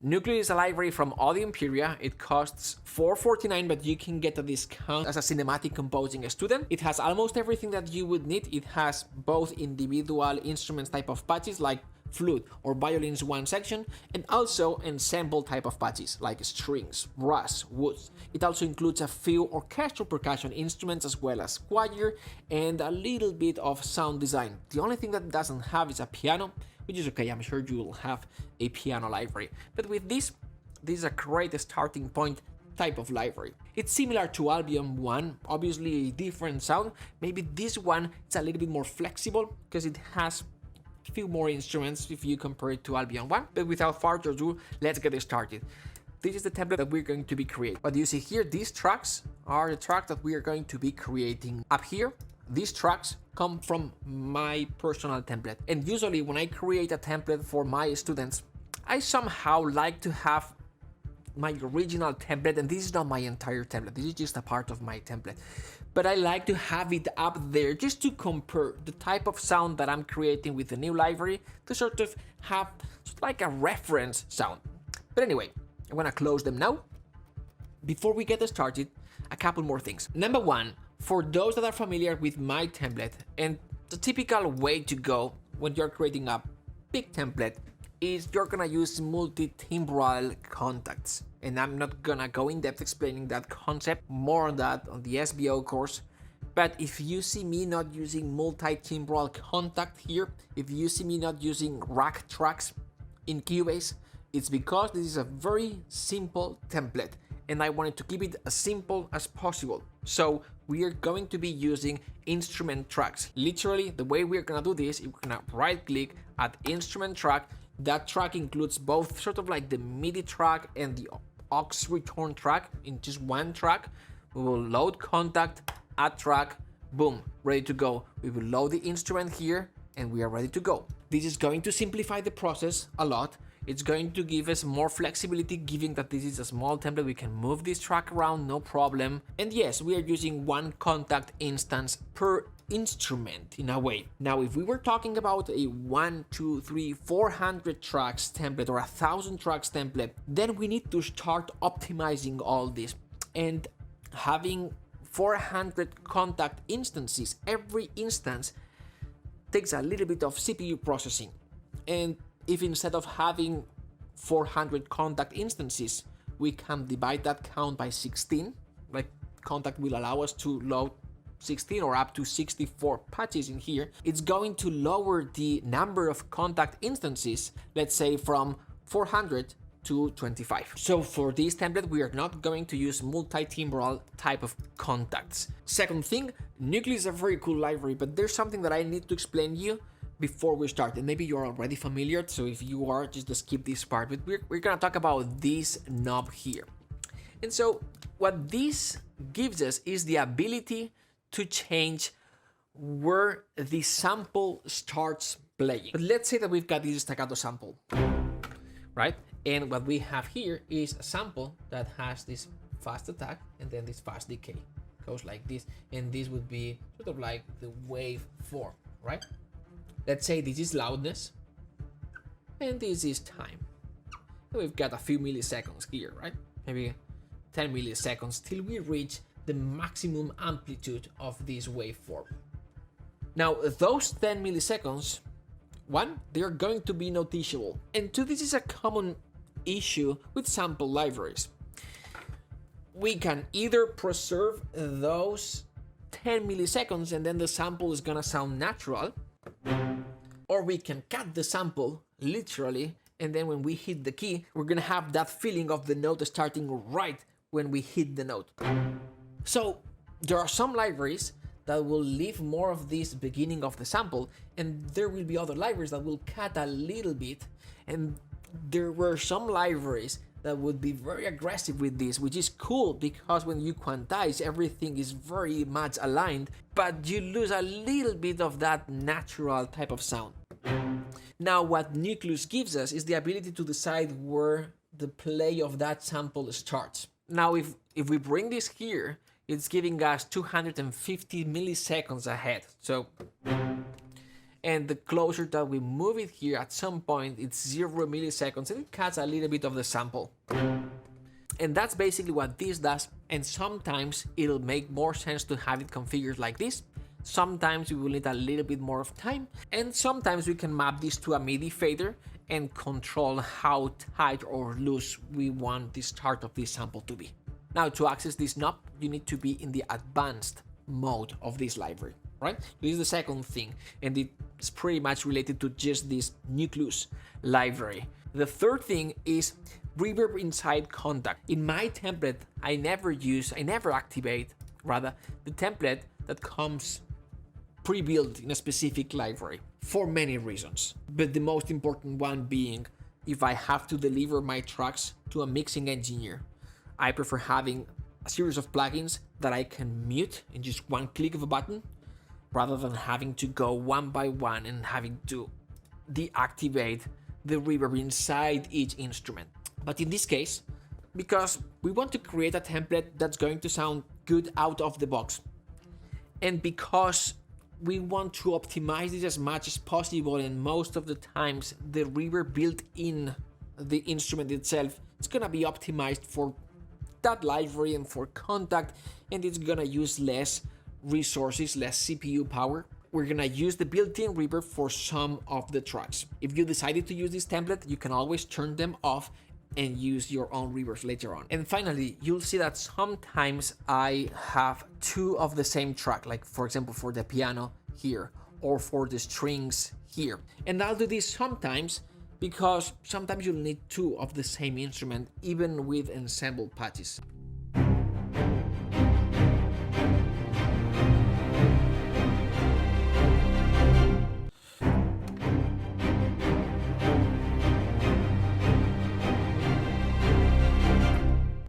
Nucleus is a library from Audio Imperia. It costs $4.49, but you can get a discount as a cinematic composing student. It has almost everything that you would need. It has both individual instruments type of patches like flute or violins one section, and also ensemble type of patches like strings, brass, woods. It also includes a few orchestral percussion instruments as well as choir and a little bit of sound design. The only thing that it doesn't have is a piano, which is okay. I'm sure you will have a piano library. But with this is a great starting point type of library. It's similar to Albion 1, obviously a different sound. Maybe this one is a little bit more flexible because it has a few more instruments if you compare it to Albion 1. But without further ado, let's get started. This is the template that we're going to be creating. What you see here, these tracks are the tracks that we are going to be creating. Up here, these tracks come from my personal template. And usually when I create a template for my students, I somehow like to have my original template, and this is not my entire template, this is just a part of my template. But I like to have it up there just to compare the type of sound that I'm creating with the new library to sort of have like a reference sound. But anyway, I'm gonna close them now. Before we get started, a couple more things. Number one, for those that are familiar with my template, and the typical way to go when you're creating a big template is you're gonna use multi-timbral contacts. And I'm not gonna go in depth explaining that concept, more on that on the SBO course. But if you see me not using multi-timbral contact here, if you see me not using rack tracks in Cubase, it's because this is a very simple template and I wanted to keep it as simple as possible. So we are going to be using instrument tracks. Literally, the way we're gonna do this, we're gonna right click at instrument track. That track includes both sort of like the MIDI track and the aux return track in just one track. We will load contact, add track, boom, ready to go. We will load the instrument here and we are ready to go. This is going to simplify the process a lot. It's going to give us more flexibility, given that this is a small template. We can move this track around, no problem. And yes, we are using one contact instance per instrument in a way. Now, if we were talking about a 1, 2, 3, 400 tracks template or 1,000 tracks template, then we need to start optimizing all this. And having 400 contact instances, every instance takes a little bit of CPU processing. And if instead of having 400 contact instances, we can divide that count by 16, like contact will allow us to load 16 or up to 64 patches in here, it's going to lower the number of contact instances, let's say from 400 to 25. So for this template, we are not going to use multi-timbral type of contacts. Second thing, Nucleus is a very cool library, but there's something that I need to explain you before we start, and maybe you're already familiar, so if you are, just skip this part, but we're gonna talk about this knob here. And so what this gives us is the ability to change where the sample starts playing. But let's say that we've got this staccato sample, right? And what we have here is a sample that has this fast attack and then this fast decay. Goes like this, and this would be sort of like the wave form, right? Let's say this is loudness, and this is time. And we've got a few milliseconds here, right? Maybe 10 milliseconds till we reach the maximum amplitude of this waveform. Now, those 10 milliseconds, one, they're going to be noticeable. And two, this is a common issue with sample libraries. We can either preserve those 10 milliseconds and then the sample is gonna sound natural, or we can cut the sample literally, and then when we hit the key, we're gonna have that feeling of the note starting right when we hit the note. So there are some libraries that will leave more of this beginning of the sample, and there will be other libraries that will cut a little bit, and there were some libraries that would be very aggressive with this, which is cool because when you quantize, everything is very much aligned, but you lose a little bit of that natural type of sound. Now, what Nucleus gives us is the ability to decide where the play of that sample starts. Now, if we bring this here, it's giving us 250 milliseconds ahead. So, and the closer that we move it here, at some point it's 0 milliseconds, and it cuts a little bit of the sample. And that's basically what this does, and sometimes it'll make more sense to have it configured like this. Sometimes we will need a little bit more of time, and sometimes we can map this to a MIDI fader and control how tight or loose we want the start of this sample to be. Now, to access this knob, you need to be in the advanced mode of this library, right? This is the second thing, and it's pretty much related to just this Nucleus library. The third thing is Reverb inside contact. In my template, I never activate the template that comes pre-built in a specific library for many reasons. But the most important one being, if I have to deliver my tracks to a mixing engineer, I prefer having a series of plugins that I can mute in just one click of a button, rather than having to go one by one and having to deactivate the reverb inside each instrument. But in this case, because we want to create a template that's going to sound good out of the box, and because we want to optimize this as much as possible, and most of the times the reverb built in the instrument itself, it's gonna be optimized for that library and for contact, and it's gonna use less resources, less CPU power. We're gonna use the built-in reverb for some of the tracks. If you decided to use this template, you can always turn them off and use your own reverbs later on. And finally, you'll see that sometimes I have two of the same track, like for example for the piano here, or for the strings here. And I'll do this sometimes because sometimes you'll need two of the same instrument, even with ensemble patches.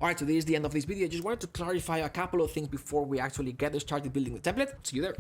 Alright, so this is the end of this video. I just wanted to clarify a couple of things before we actually get started building the template. See you there.